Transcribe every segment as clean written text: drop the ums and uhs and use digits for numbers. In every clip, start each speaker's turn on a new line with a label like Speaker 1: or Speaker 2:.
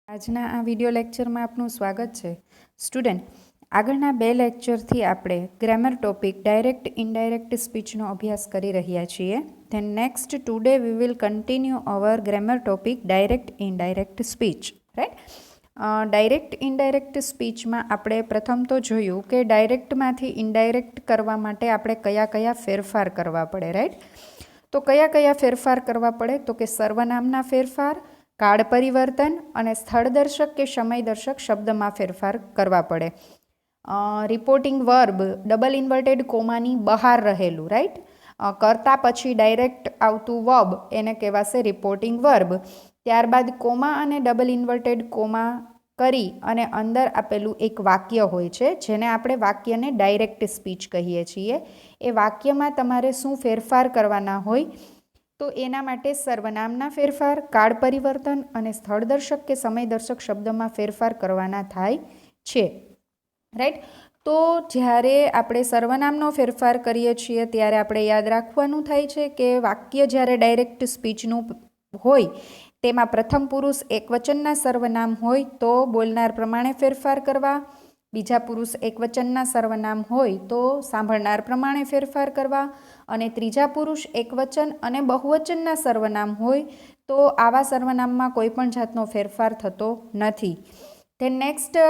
Speaker 1: આજના આ વિડિયો લેક્ચરમાં આપનું સ્વાગત છે. સ્ટુડન્ટ, આગળના બે લેક્ચરથી આપણે ગ્રામર ટોપિક ડાયરેક્ટ ઇનડાયરેક્ટ સ્પીચનો અભ્યાસ કરી રહ્યા છીએ. Then next today we will continue our grammar topic direct indirect speech. Right? Direct indirect સ્પીચમાં આપણે પ્રથમ તો જોયું કે ડાયરેક્ટમાંથી ઇનડાયરેક્ટ કરવા માટે આપણે કયા કયા ફેરફાર કરવા પડે. રાઈટ? તો કયા કયા ફેરફાર કરવા પડે? તો કે સર્વનામના ફેરફાર, કાળ પરિવર્તન અને સ્થળદર્શક કે સમયદર્શક શબ્દમાં ફેરફાર કરવા પડે. રિપોર્ટિંગ વર્બ ડબલ ઇન્વર્ટેડ કોમાની બહાર રહેલું. રાઈટ? કરતા પછી ડાયરેક્ટ આવતું વર્બ એને કહેવાશે રિપોર્ટિંગ વર્બ. ત્યારબાદ કોમા અને ડબલ ઇન્વર્ટેડ કોમા કરી અને અંદર આપેલું એક વાક્ય હોય છે જેને આપણે વાક્યને ડાયરેક્ટ સ્પીચ કહીએ છીએ. એ વાક્યમાં તમારે શું ફેરફાર કરવાના હોય? તો એના માટે સર્વનામના ફેરફાર, કાળ પરિવર્તન અને સ્થળદર્શક કે સમયદર્શક શબ્દમાં ફેરફાર કરવાના થાય છે. રાઈટ? તો જ્યારે આપણે સર્વનામનો ફેરફાર કરીએ છીએ ત્યારે આપણે યાદ રાખવાનું થાય છે કે વાક્ય જ્યારે ડાયરેક્ટ સ્પીચનું હોય તેમાં પ્રથમ પુરુષ એકવચનના સર્વનામ હોય તો બોલનાર પ્રમાણે ફેરફાર કરવા, બીજા પુરુષ એકવચનના સર્વનામ હોય તો સાંભળનાર પ્રમાણે ફેરફાર કરવા, અને ત્રીજા પુરુષ એકવચન અને બહુવચનના સર્વનામ હોય તો આવા સર્વનામમાં કોઈ પણ જાતનો ફેરફાર થતો નથી. ધેન નેક્સ્ટ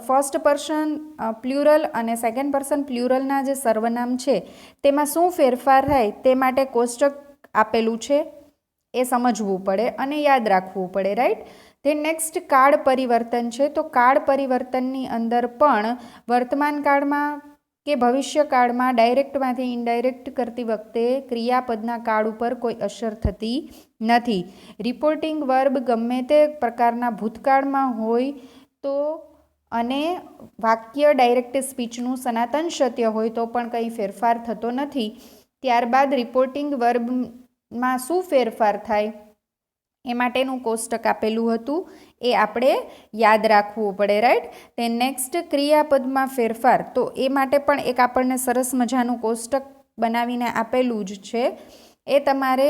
Speaker 1: ફર્સ્ટ પર્સન પ્લ્યુરલ અને સેકન્ડ પર્સન પ્લ્યુરલના જે સર્વનામ છે તેમાં શું ફેરફાર થાય તે માટે કોષ્ટક આપેલું છે, એ સમજવું પડે અને યાદ રાખવું પડે. રાઈટ? ધેન નેક્સ્ટ કાળ પરિવર્તન છે. તો કાળ પરિવર્તનની અંદર પણ વર્તમાન કાળમાં કે ભવિષ્યકાળમાં ડાયરેક્ટમાંથી ઇનડાયરેક્ટ કરતી વખતે ક્રિયાપદના કાળ ઉપર કોઈ અસર થતી નથી. રિપોર્ટિંગ વર્બ ગમે તે પ્રકારના ભૂતકાળમાં હોય તો અને વાક્ય ડાયરેક્ટ સ્પીચનું સનાતન સત્ય હોય તો પણ કંઈ ફેરફાર થતો નથી. ત્યારબાદ રિપોર્ટિંગ વર્બમાં શું ફેરફાર થાય એ માટેનું કોષ્ટક આપેલું હતું, એ આપણે યાદ રાખવું પડે. રાઈટ? તે નેક્સ્ટ ક્રિયાપદમાં ફેરફાર, તો એ માટે પણ એક આપણને સરસ મજાનું કોષ્ટક બનાવીને આપેલું જ છે, એ તમારે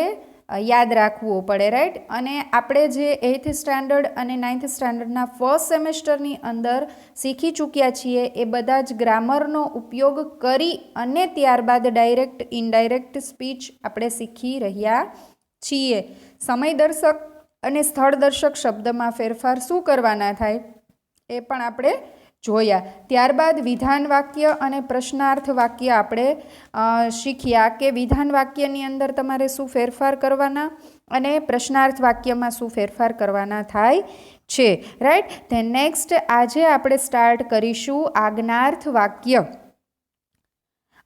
Speaker 1: યાદ રાખવું પડે. રાઈટ? અને આપણે જે 8th સ્ટાન્ડર્ડ અને 9th સ્ટાન્ડર્ડના ફર્સ્ટ સેમેસ્ટરની અંદર શીખી ચૂક્યા છીએ એ બધા જ ગ્રામરનો ઉપયોગ કરી અને ત્યારબાદ ડાયરેક્ટ ઇનડાયરેક્ટ સ્પીચ આપણે શીખી રહ્યા છીએ. સમયદર્શક અને સ્થળદર્શક શબ્દમાં ફેરફાર શું કરવાના થાય એ પણ આપણે જોયા. ત્યારબાદ વિધાન વાક્ય અને પ્રશ્નાર્થ વાક્ય આપણે શીખ્યા કે વિધાન વાક્યની અંદર તમારે શું ફેરફાર કરવાના અને પ્રશ્નાર્થ વાક્યમાં શું ફેરફાર કરવાના થાય છે. રાઈટ? ધેન નેક્સ્ટ આજે આપણે સ્ટાર્ટ કરીશું આજ્ઞાર્થ વાક્ય.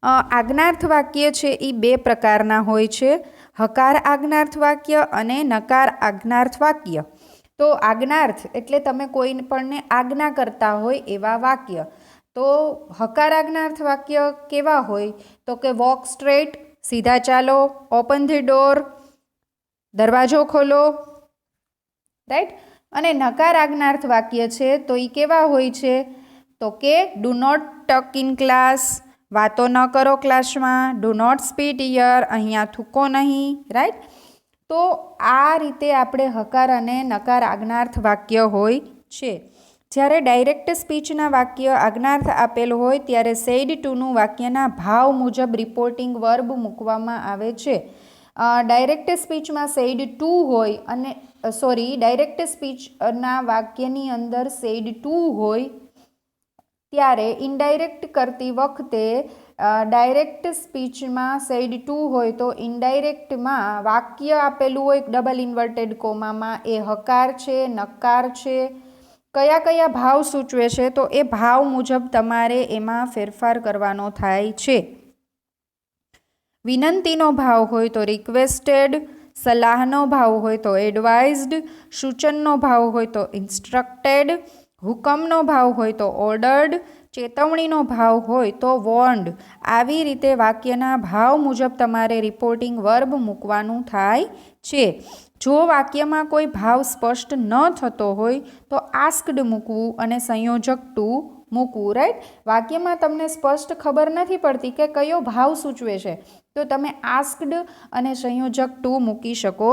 Speaker 1: આજ્ઞાર્થ વાક્ય છે એ બે પ્રકારના હોય છે, હકાર આજ્ઞાર્થ વાક્ય અને નકાર આજ્ઞાર્થ વાક્ય. તો આજ્ઞાર્થ એટલે તમે કોઈ પણને આજ્ઞા કરતા હોય એવા વાક્ય. તો હકાર આજ્ઞાર્થ વાક્ય કેવા હોય? તો કે વોક સ્ટ્રેટ, સીધા ચાલો, ઓપન ધી ડોર, દરવાજો ખોલો. રાઈટ? અને નકાર આજ્ઞાર્થ વાક્ય છે તો એ કેવા હોય છે? તો કે do not talk in class, વાતો ન કરો ક્લાસમાં, ડુ નોટ સ્પીટ હિયર, અહીંયા થૂકો નહીં. રાઈટ? તો આ રીતે આપણે હકાર અને નકાર આજ્ઞાર્થ વાક્ય હોય છે. જ્યારે ડાયરેક્ટ સ્પીચના વાક્ય આજ્ઞાર્થ આપેલ હોય ત્યારે સેડ ટુનું વાક્યના ભાવ મુજબ રિપોર્ટિંગ વર્બ મૂકવામાં આવે છે. ડાયરેક્ટ સ્પીચમાં સેડ ટુ હોય અને ડાયરેક્ટ સ્પીચના વાક્યની અંદર સેડ ટુ હોય ત્યારે ઇનડાયરેક્ટ કરતી વખતે ડાયરેક્ટ સ્પીચમાં સેડ ટુ હોય તો ઇનડાયરેક્ટમાં વાક્ય આપેલું હોય ડબલ ઇન્વર્ટેડ કોમામાં એ હકાર છે, નકાર છે, કયા કયા ભાવ સૂચવે છે તો એ ભાવ મુજબ તમારે એમાં ફેરફાર કરવાનો થાય છે. વિનંતીનો ભાવ હોય તો રિક્વેસ્ટેડ, સલાહનો ભાવ હોય તો એડવાઇઝડ, સૂચનનો ભાવ હોય તો ઇન્સ્ટ્રક્ટેડ, હુકમનો ભાવ હોય તો ઓર્ડર્ડ, ચેતવણીનો ભાવ હોય તો વોર્ન્ડ. આવી રીતે વાક્યના ભાવ મુજબ તમારે રિપોર્ટિંગ વર્બ મૂકવાનું થાય છે. જો વાક્યમાં કોઈ ભાવ સ્પષ્ટ ન થતો હોય તો આસ્ક્ડ મૂકવું અને સંયોજક ટુ મૂકવું. રાઈટ? વાક્યમાં તમને સ્પષ્ટ ખબર નથી પડતી કે કયો ભાવ સૂચવે છે તો તમે આસ્ક્ડ અને સંયોજક ટુ મૂકી શકો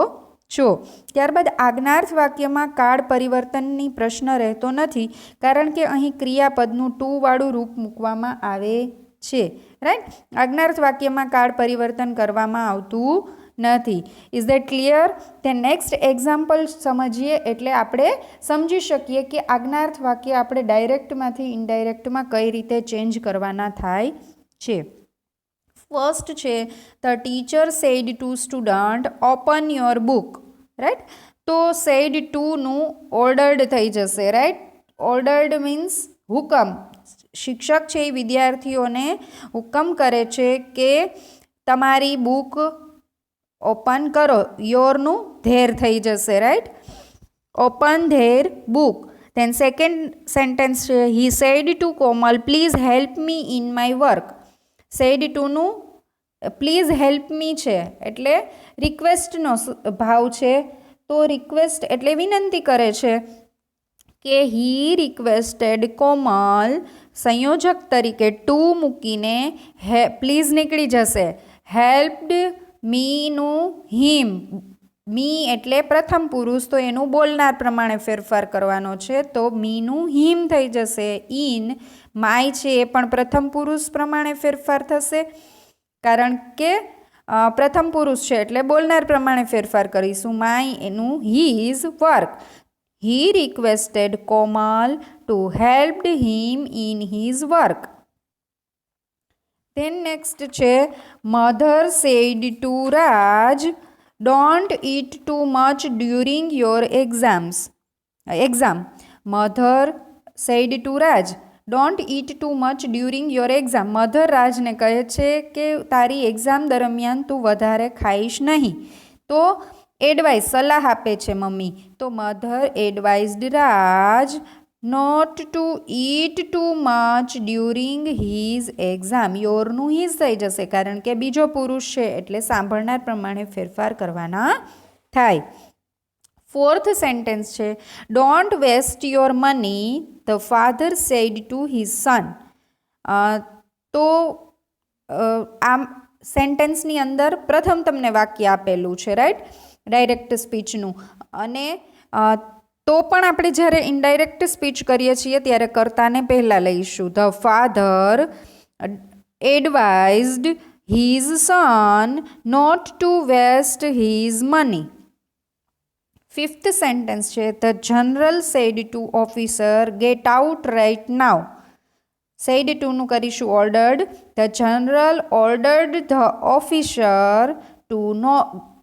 Speaker 1: છો. ત્યારબાદ આજ્ઞાર્થ વાક્યમાં કાળ પરિવર્તનની પ્રશ્ન રહેતો નથી, કારણ કે અહીં ક્રિયાપદનું ટુ વાળું રૂપ મૂકવામાં આવે છે. રાઈટ. આજ્ઞાર્થ વાક્યમાં કાળ પરિવર્તન કરવામાં આવતું નથી. Is that clear? તે નેક્સ્ટ એક્ઝામ્પલ સમજીએ એટલે આપણે સમજી શકીએ કે આજ્ઞાર્થ વાક્ય આપણે ડાયરેક્ટમાંથી ઇનડાયરેક્ટમાં કઈ રીતે ચેન્જ કરવાના થાય છે. ફર્સ્ટ છે, the teacher said to student open your book. Right. તો સેડ ટુનું ઓર્ડર્ડ થઈ જશે. રાઈટ. ઓર્ડર્ડ મીન્સ હુકમ. શિક્ષક છે એ વિદ્યાર્થીઓને હુકમ કરે છે કે તમારી બુક ઓપન કરો. યોરનું ધેર થઈ જશે. Right. Open their book. Then second sentence છે, he said to Komal please help me in my work. Said ટુનું પ્લીઝ હેલ્પ મી છે એટલે રિક્વેસ્ટનો ભાવ છે. તો રિક્વેસ્ટ એટલે વિનંતી કરે છે કે હી રિક્વેસ્ટેડ કોમલ, સંયોજક તરીકે ટુ મૂકીને પ્લીઝ નીકળી જશે. હેલ્પડ મીનું હિમ. મી એટલે પ્રથમ પુરુષ, તો એનું બોલનાર પ્રમાણે ફેરફાર કરવાનો છે. તો મીનું હિમ થઈ જશે. ઇન માય છે એ પણ પ્રથમ પુરુષ પ્રમાણે ફેરફાર થશે, કારણ કે પ્રથમ પુરુષ છે એટલે બોલનાર પ્રમાણે ફેરફાર કરીશું. માય એનું his work. He requested Komal to helped him in his work. Then next છે, mother said to Raj don't eat too much during your exam. Mother said to Raj don't eat too much during your exam. Mother રાજને કહે છે કે તારી exam દરમિયાન તું વધારે ખાઈશ નહીં. તો એડવાઇસ સલાહ આપે છે મમ્મી. તો mother advised Raj not to eat too much during his exam. યોરનું હીઝ થઈ જશે, કારણ કે બીજો પુરુષ છે એટલે સાંભળનાર પ્રમાણે ફેરફાર કરવાના થાય. ફોર્થ સેન્ટેન્સ છે, don't waste your money the father said to his son. તો આમ સેન્ટેન્સની અંદર પ્રથમ તમને વાક્ય આપેલું છે. રાઈટ. ડાયરેક્ટ સ્પીચનું. અને તો પણ આપણે જ્યારે ઇનડાયરેક્ટ સ્પીચ કરીએ છીએ ત્યારે કર્તાને પહેલાં લઈશું. The father advised his son not to waste his money. Fifth sentence છે, the general said to officer get out right now. Said ટુનું કરીશું ordered. The general ordered the officer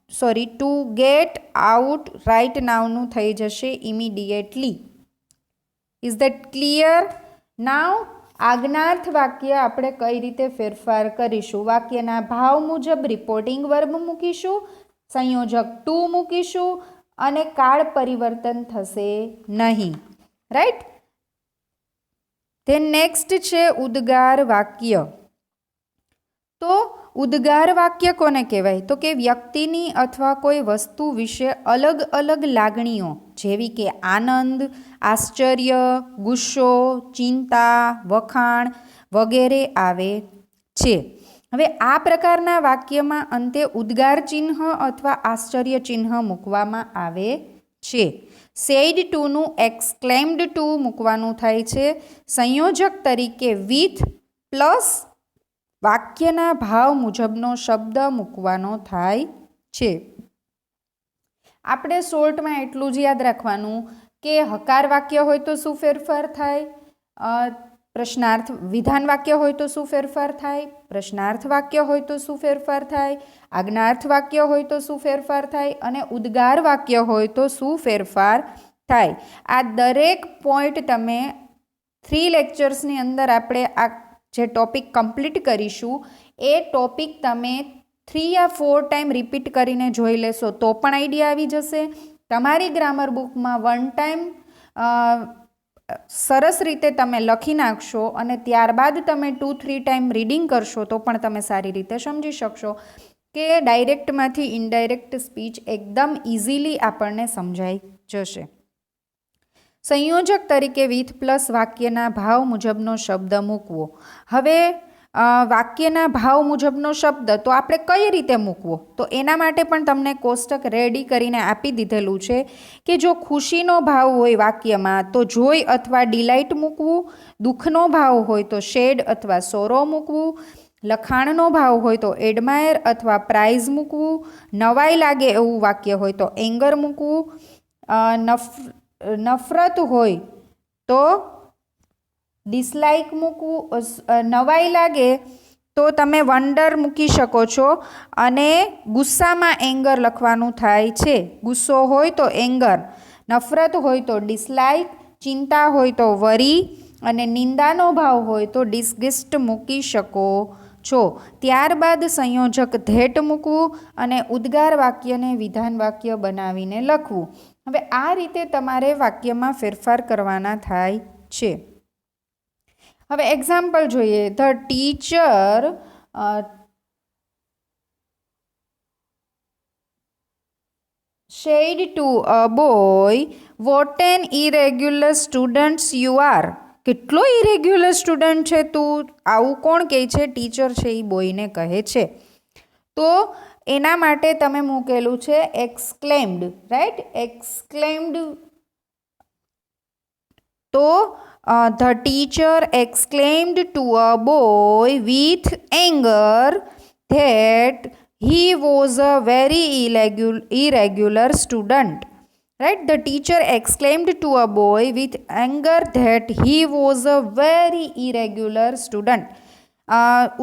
Speaker 1: to get out right નાવનું થઈ જશે immediately. Is that clear? Now આજ્ઞાર્થ વાક્ય આપણે કઈ રીતે ફેરફાર કરીશું? વાક્યના ભાવ મુજબ રિપોર્ટિંગ વર્બ મૂકીશું, સંયોજક ટુ મૂકીશું અને કાળ પરિવર્તન થશે નહીં. રાઈટ. ધેન નેક્સ્ટ છે ઉદ્ગાર વાક્ય. તો ઉદ્ગાર વાક્ય કોને કહેવાય? તો કે વ્યક્તિની અથવા કોઈ વસ્તુ વિશે અલગ અલગ લાગણીઓ જેવી કે આનંદ, આશ્ચર્ય, ગુસ્સો, ચિંતા, વખાણ વગેરે આવે છે. હવે આ પ્રકારના વાક્યમાં અંતે ઉદ્ગાર ચિહ્ન અથવા આશ્ચર્ય ચિહ્ન મૂકવામાં આવે છે. સેડ ટુનું એક્સક્લેમ્ડ ટુ મૂકવાનું થાય છે. સંયોજક તરીકે વિથ પ્લસ વાક્યના ભાવ મુજબનો શબ્દ મૂકવાનો થાય છે. આપણે શોર્ટમાં એટલું જ યાદ રાખવાનું કે હકાર વાક્ય હોય તો શું ફેરફાર થાય, પ્રશ્નાર્થ વિધાન વાક્ય હોય તો શું ફેરફાર થાય, પ્રશ્નાર્થ વાક્ય હોય તો શું ફેરફાર થાય, આજ્ઞાર્થ વાક્ય હોય તો શું ફેરફાર થાય અને ઉદ્ગાર વાક્ય હોય તો શું ફેરફાર થાય. આ દરેક પોઈન્ટ તમે 3 લેક્ચર્સની અંદર આપણે આ જે ટોપિક કમ્પ્લીટ કરીશું એ ટોપિક તમે 3 યા 4 ટાઈમ રિપીટ કરીને જોઈ લેશો તો પણ આઈડિયા આવી જશે. તમારી ગ્રામર બુકમાં 1 ટાઈમ સરસ રીતે તમે લખી નાખશો અને ત્યારબાદ તમે 2-3 ટાઈમ રીડિંગ કરશો તો પણ તમે સારી રીતે સમજી શકશો કે ડાયરેક્ટમાંથી ઇનડાયરેક્ટ સ્પીચ એકદમ ઇઝીલી આપણને સમજાઈ જશે. સંયોજક તરીકે વિથ પ્લસ વાક્યના ભાવ મુજબનો શબ્દ મૂકવો. હવે વાક્યના ભાવ મુજબનો શબ્દ તો આપણે કઈ રીતે મૂકવો, તો એના માટે પણ તમને કોષ્ટક રેડી કરીને આપી દીધેલું છે કે જો ખુશીનો ભાવ હોય વાક્યમાં તો જોય અથવા ડિલાઇટ મૂકવું, દુઃખનો ભાવ હોય તો શેડ અથવા સોરો મૂકવું, લખાણનો ભાવ હોય તો એડમાયર અથવા પ્રાઇઝ મૂકવું, નવાઈ લાગે એવું વાક્ય હોય તો એંગર મૂકવું, નફરત હોય તો ડિસલાઇક મૂકવું, નવાઈ લાગે તો તમે વંડર મૂકી શકો છો અને ગુસ્સામાં એંગર લખવાનું થાય છે. ગુસ્સો હોય તો એંગર, નફરત હોય તો ડિસલાઇક, ચિંતા હોય તો વરી અને નિંદાનો ભાવ હોય તો ડિસગસ્ટ મૂકી શકો છો. ત્યારબાદ સંયોજક ધેટ મૂકવું અને ઉદ્ગાર વાક્યને વિધાન વાક્ય બનાવીને લખવું. હવે આ રીતે તમારે વાક્યમાં ફેરફાર કરવાના થાય છે. હવે એક્ઝામ્પલ જોઈએ. The teacher said to a boy, what an irregular student you are. કેટલો ઇરેગ્યુલર સ્ટુડન્ટ છે તું, આવું કોણ કહે છે? ટીચર છે એ બોયને કહે છે. તો એના માટે તમે મૂકેલું છે એક્સક્લેમ્ડ, રાઈટ? એક્સક્લેમ્ડ. તો the teacher exclaimed to a boy with anger that he was a very irregular student. Right? The teacher exclaimed to a boy with anger that he was a very irregular student.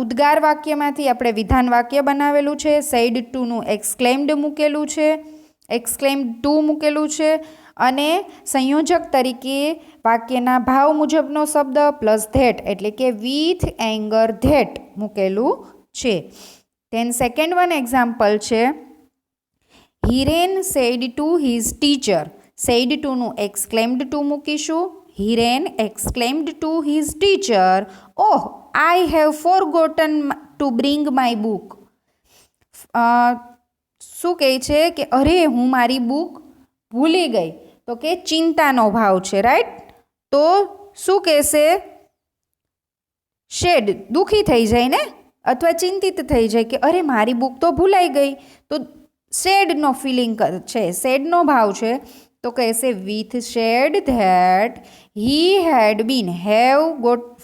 Speaker 1: ઉદ્ગાર વાક્યમાંથી આપણે વિધાન વાક્ય બનાવેલું છે. said to નું exclaimed મૂકેલું છે, exclaimed to મૂકેલું છે અને સંયોજક તરીકે વાક્યના ભાવ મુજબનો શબ્દ પ્લસ ધેટ એટલે કે વિથ એંગર ધેટ મૂકેલું છે. ધેન સેકન્ડ વન એક્ઝામ્પલ છે Hiren said to his teacher. Said ટુનું એક્સક્લેમ્ડ ટુ મૂકીશું. Hiren exclaimed to his teacher, oh I have forgotten to bring my book. શું કહે છે કે અરે હું મારી બુક ભૂલી ગઈ. તો કે ચિંતાનો ભાવ છે, રાઈટ? તો શું કહેશે? શેડ, દુઃખી થઈ જાય ને, અથવા ચિંતિત થઈ જાય કે અરે મારી બુક તો ભૂલાઈ ગઈ. તો શેડનો ફિલિંગ છે, શેડનો ભાવ છે. તો કહેશે with sad that he had been, have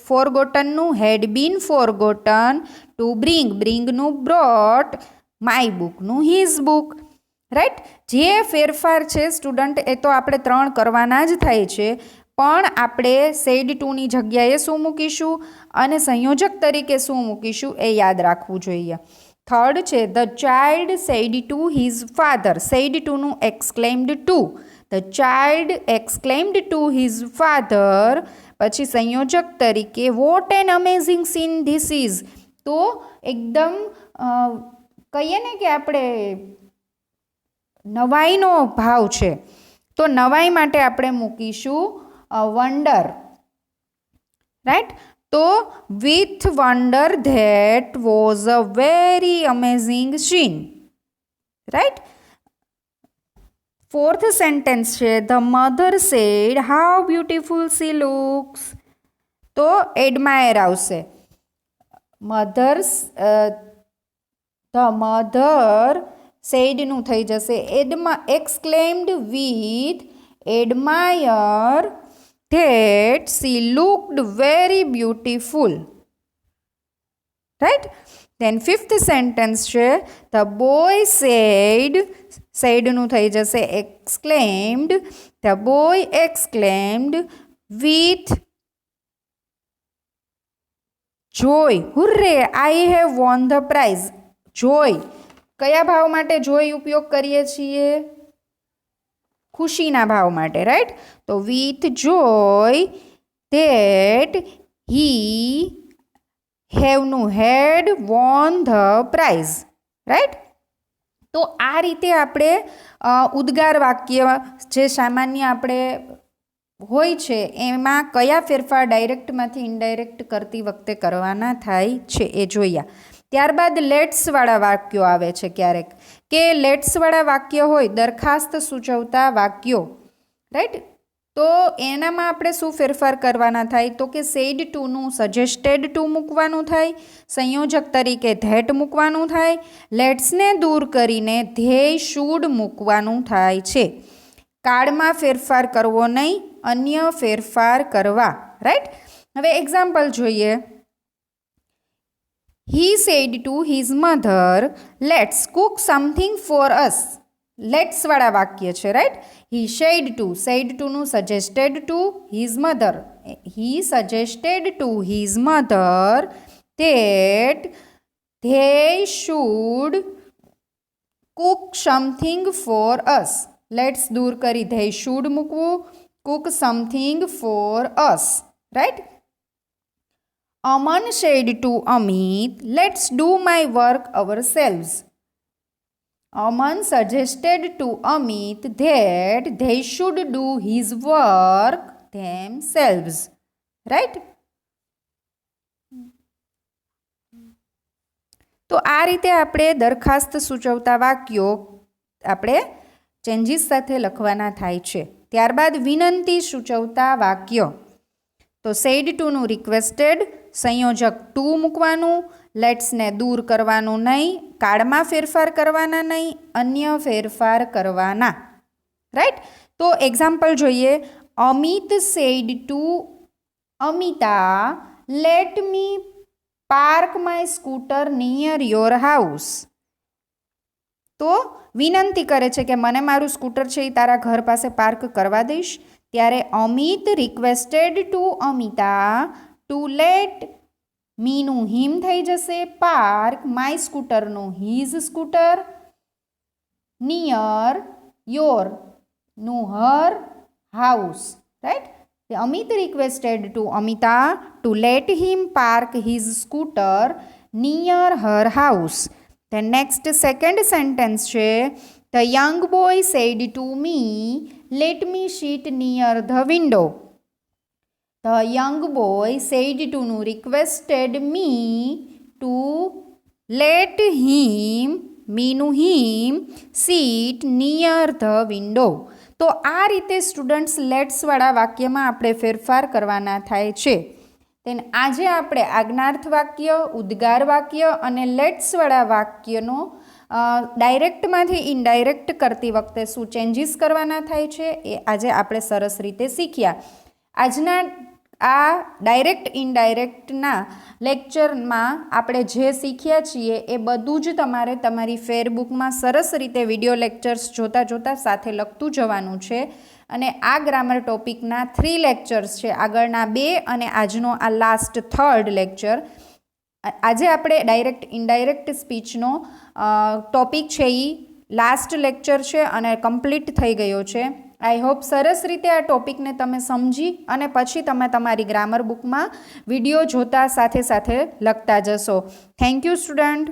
Speaker 1: ફોરગોટનનું had been forgotten to bring, બ્રિંગનું બ્રોટ, માય બુકનું હિઝ બુક. રાઈટ? જે ફેરફાર છે સ્ટુડન્ટ એ તો આપણે 3 કરવાના જ થાય છે, પણ આપણે સેડ ટુની જગ્યાએ શું મૂકીશું અને સંયોજક તરીકે શું મૂકીશું એ યાદ રાખવું જોઈએ. થર્ડ છે the child said to his father. Said ટુનું exclaimed to, the child exclaimed to his father. પછી સંયોજક તરીકે what an amazing scene this is. તો એકદમ કહીએ ને કે આપણે નવાઈનો ભાવ છે, તો નવાઈ માટે આપણે મૂકીશું વન્ડર. રાઈટ? તો with wonder that was a very amazing scene. Right? Fourth sentence છે the mother said how beautiful she looks. તો એડમાયર આવશે. ધ મધર સેડનું થઈ જશે exclaimed with admire that she looked very beautiful. Right? Then fifth sentence છે the boy said, said નું થઈ જશે exclaimed, the boy exclaimed with joy, hurray I have won the prize. joy, કયા ભાવ માટે joy ઉપયોગ કરીએ છીએ? ખુશીના ભાવ માટે, રાઈટ? તો વિથ જોય ધેટ હી હેવનું had won the prize. Right? તો આ રીતે આપણે ઉદ્ગાર વાક્ય જે સામાન્ય આપણે હોય છે એમાં કયા ફેરફાર ડાયરેક્ટમાંથી ઇનડાયરેક્ટ કરતી વખતે કરવાના થાય છે એ જોયા. ત્યારબાદ લેટ્સવાળા વાક્યો આવે છે ક્યારેક, કે લેટ્સવાળા વાક્ય હોય દરખાસ્ત સૂચવતા વાક્યો. રાઈટ? તો એનામાં આપણે શું ફેરફાર કરવાના થાય તો કે સેડ ટુનું સજેસ્ટેડ ટુ મૂકવાનું થાય, સંયોજક તરીકે ધેટ મૂકવાનું થાય, લેટ્સને દૂર કરીને ધ્યેય શુડ મૂકવાનું થાય છે. કાળમાં ફેરફાર કરવો નહીં, અન્ય ફેરફાર કરવા. રાઈટ. હવે એક્ઝામ્પલ જોઈએ. He said to his mother, let's cook something for us. Let's વાળા વાક્ય છે. રાઈટ. He said to નું suggested to his mother. He suggested to his mother that they should cook something for us. Let's દૂર કરી they should મૂકવું, cook something for us. Right. Aman said to Amit, let's do my work ourselves. Aman suggested to Amit that they should do his work themselves. Right? તો આ રીતે આપણે દરખાસ્ત સૂચવતા વાક્યો આપણે ચેન્જીસ સાથે લખવાના થાય છે. ત્યારબાદ વિનંતી સૂચવતા વાક્ય. તો સેડ ટુનું રિક્વેસ્ટેડ, સંયોજક ટુ મૂકવાનું, લેટ્સને દૂર કરવાનું નહીં, કાળમાં ફેરફાર કરવાના નહીં, અન્ય ફેરફાર કરવાના. રાઈટ. તો એક્ઝામ્પલ જોઈએ. Amit said to Amita, let me park my scooter near your house. તો વિનંતી કરે છે કે મને મારું સ્કૂટર છે એ તારા ઘર પાસે પાર્ક કરવા દઈશ. ત્યારે Amit requested to Amita to let મીનું હિમ થઈ જશે, પાર્ક માય સ્કૂટરનું હીઝ સ્કૂટર, નિયર યોરનું her house. Right. Amit requested to Amita to let him park his scooter near her house. Then next second sentence છે the young boy said to me, let me sit near the window. The young boy said to નું requested me to let him, મીનું him, sit near the window. તો આ રીતે students લેટ્સવાળા વાક્યમાં આપણે ફેરફાર કરવાના થાય છે. તેન આજે આપણે આજ્ઞાર્થ વાક્ય, ઉદ્ગાર વાક્ય અને લેટ્સવાળા વાક્યનો ડાયરેક્ટમાંથી ઇનડાયરેક્ટ કરતી વખતે શું ચેન્જીસ કરવાના થાય છે એ આજે આપણે સરસ રીતે શીખ્યા. આજના આ ડાયરેક્ટ ઇનડાયરેક્ટના લેક્ચરમાં આપણે જે શીખ્યા છીએ એ બધું જ તમારે તમારી ફેરબુકમાં સરસ રીતે વિડીયો લેક્ચર્સ જોતાં જોતાં સાથે લખતું જવાનું છે. અને આ ગ્રામર ટોપિકના 3 લેક્ચર્સ છે, આગળના 2 અને આજનો આ લાસ્ટ 3rd લેક્ચર. આજે આપણે ડાયરેક્ટ ઇનડાયરેક્ટ સ્પીચનો ટોપિક છે એ લાસ્ટ લેક્ચર છે અને કમ્પ્લીટ થઈ ગયો છે. આઈ હોપ સરસ રીતે આ ટોપિકને તમે સમજી અને પછી તમે તમારી ગ્રામર બુકમાં વિડીયો જોતા સાથે સાથે લખતા જશો. Thank you student.